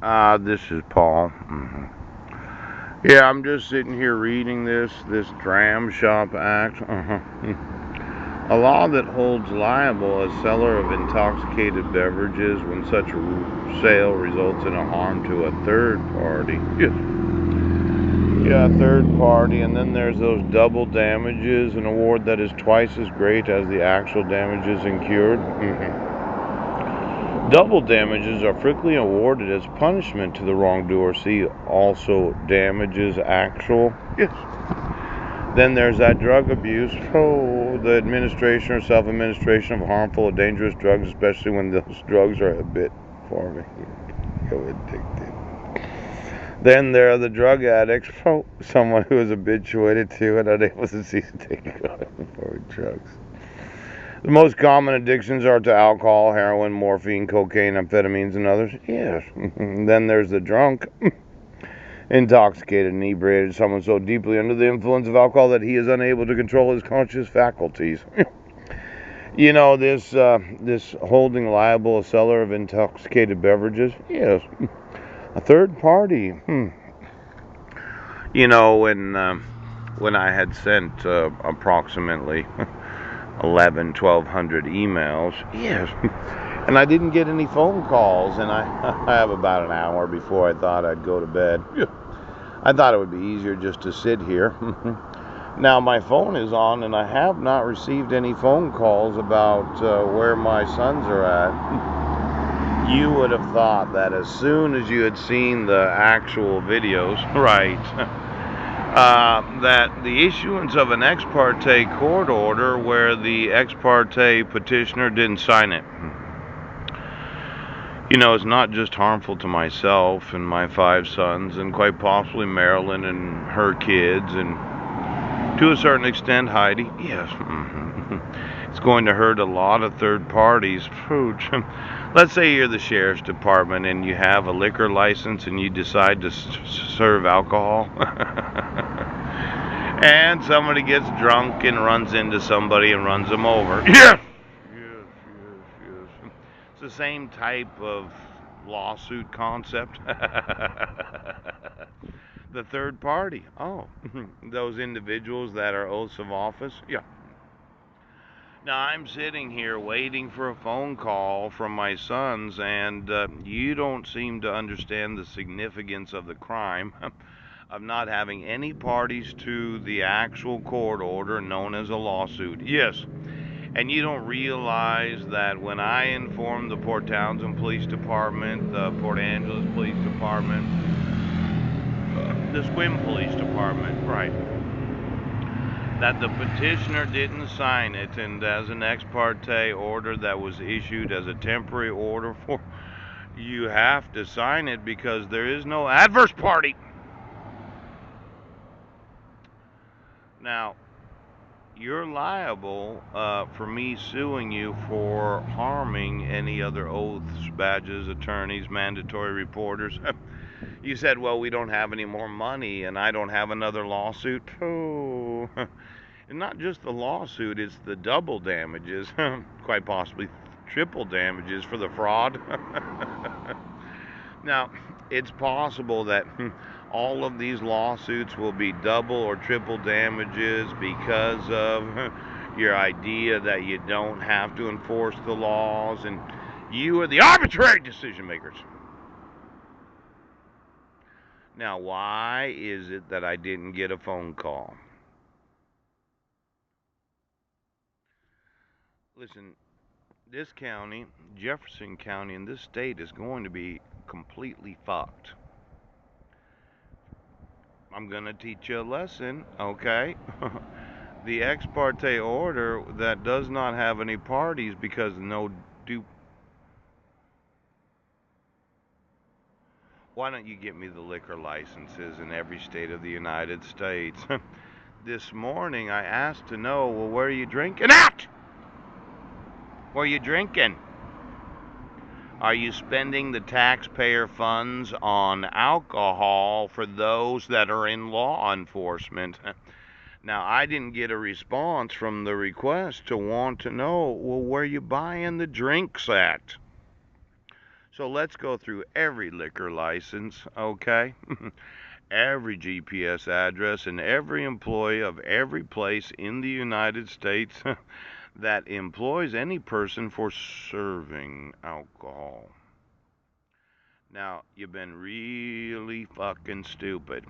This is Paul. Yeah, I'm just sitting here reading this Dram Shop Act. A law that holds liable a seller of intoxicated beverages when such sale results in a harm to a third party. Yes. Yeah, third party, and then there's those double damages, an award that is twice as great as the actual damages incurred. Double damages are frequently awarded as punishment to the wrongdoer. See also damages actual. Yes. Then there's that drug abuse. Oh, the administration or self-administration of harmful or dangerous drugs, especially when those drugs are a bit for addicted. Then there are the drug addicts. Oh, someone who is habituated to and unable to cease taking for drugs. The most common addictions are to alcohol, heroin, morphine, cocaine, amphetamines, and others. Yes. Then there's the drunk. Intoxicated, inebriated, someone so deeply under the influence of alcohol that he is unable to control his conscious faculties. This holding liable a seller of intoxicated beverages. Yes. A third party. When I had sent approximately 1,200 emails. Yes. And I didn't get any phone calls, and I have about an hour before I thought I'd go to bed. I thought it would be easier just to sit here. Now my phone is on, and I have not received any phone calls about where my sons are at. You would have thought that as soon as you had seen the actual videos, right, that the issuance of an ex parte court order where the ex parte petitioner didn't sign it. It's not just harmful to myself and my 5 sons, and quite possibly Marilyn and her kids, and to a certain extent Heidi. Yes. It's going to hurt a lot of third parties. Let's say you're the sheriff's department and you have a liquor license and you decide to serve alcohol. And somebody gets drunk and runs into somebody and runs them over. Yes! Yes. It's the same type of lawsuit concept. The third party. Oh, those individuals that are oaths of office. Yeah. Now I'm sitting here waiting for a phone call from my sons, and you don't seem to understand the significance of the crime of not having any parties to the actual court order known as a lawsuit. Yes. And you don't realize that when I informed the Port Townsend Police Department, the Port Angeles Police Department, the Sequim Police Department, right, that the petitioner didn't sign it, and as an ex parte order that was issued as a temporary order for, you have to sign it because there is no adverse party. Now, you're liable for me suing you for harming any other oaths, badges, attorneys, mandatory reporters. You said, well, we don't have any more money and I don't have another lawsuit. Oh, and not just the lawsuit, it's the double damages, quite possibly triple damages for the fraud. Now, it's possible that all of these lawsuits will be double or triple damages because of your idea that you don't have to enforce the laws and you are the arbitrary decision makers. Now, why is it that I didn't get a phone call? Listen, this county, Jefferson County, in this state is going to be completely fucked. I'm going to teach you a lesson, okay? The ex parte order that does not have any parties because no due. Why don't you get me the liquor licenses in every state of the United States? This morning I asked to know, well, where are you drinking at? Where are you drinking? Are you spending the taxpayer funds on alcohol for those that are in law enforcement? Now, I didn't get a response from the request to want to know, well, where you buying the drinks at? So let's go through every liquor license, okay? Every GPS address and every employee of every place in the United States that employs any person for serving alcohol. Now, you've been really fucking stupid.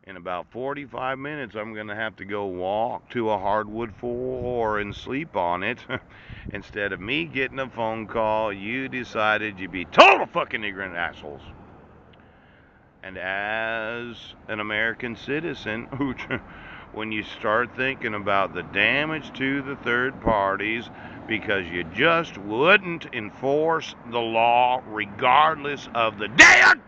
In about 45 minutes, I'm going to have to go walk to a hardwood floor and sleep on it. Instead of me getting a phone call, you decided you'd be total fucking ignorant assholes. And as an American citizen, when you start thinking about the damage to the third parties because you just wouldn't enforce the law regardless of the damn